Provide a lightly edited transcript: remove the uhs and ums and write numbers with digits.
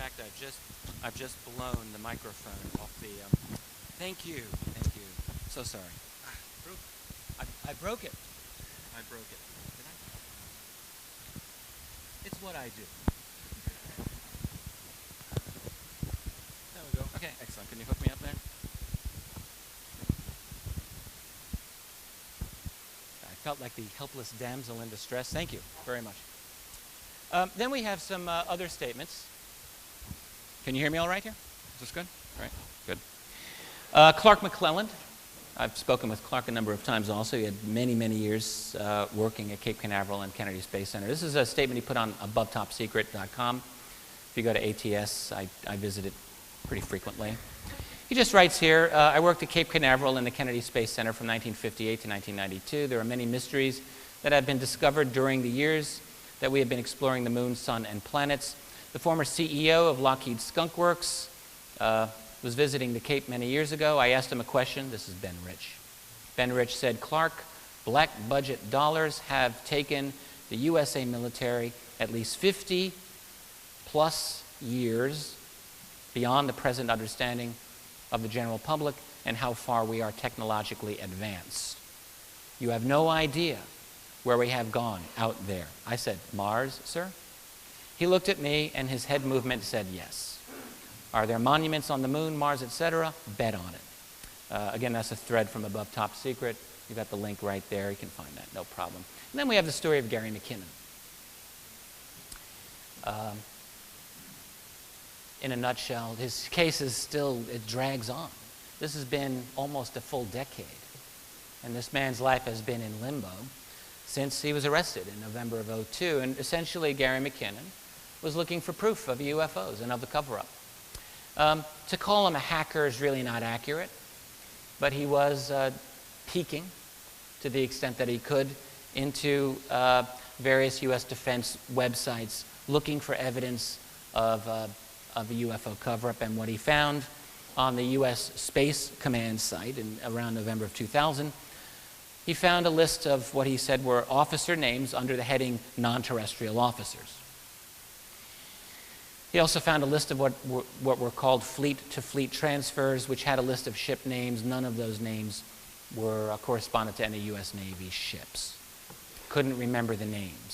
fact, I've just blown the microphone off the. Thank you, thank you. So sorry. Broke. I broke it. I broke it. Did I? It's what I do. There we go. Okay, excellent. Can you hook me up there? I felt like the helpless damsel in distress. Thank you very much. Then we have some other statements. Can you hear me all right here? Is this good? All right, good. Clark McClelland. I've spoken with Clark a number of times also. He had many, many years working at Cape Canaveral and Kennedy Space Center. This is a statement he put on abovetopsecret.com. If you go to ATS, I visit it pretty frequently. He just writes here, I worked at Cape Canaveral and the Kennedy Space Center from 1958 to 1992. There are many mysteries that have been discovered during the years that we have been exploring the moon, sun, and planets. The former CEO of Lockheed Skunk Works was visiting the Cape many years ago. I asked him a question. This is Ben Rich. Ben Rich said, Clark, black budget dollars have taken the USA military at least 50 plus years beyond the present understanding of the general public and how far we are technologically advanced. You have no idea where we have gone out there. I said, Mars, sir? He looked at me and his head movement said yes. Are there monuments on the moon, Mars, etc.? Bet on it. Again, that's a thread from Above Top Secret. You've got the link right there. You can find that, no problem. And then we have the story of Gary McKinnon. In a nutshell, his case is still, it drags on. This has been almost a full decade. And this man's life has been in limbo since he was arrested in November of 2002. And essentially, Gary McKinnon was looking for proof of UFOs and of the cover-up. To call him a hacker is really not accurate, but he was peeking to the extent that he could into various U.S. defense websites looking for evidence of a UFO cover-up. And what he found on the U.S. Space Command site in around November of 2000, he found a list of what he said were officer names under the heading non-terrestrial officers. He also found a list of what were called fleet-to-fleet transfers, which had a list of ship names. None of those names were correspondent to any U.S. Navy ships. Couldn't remember the names.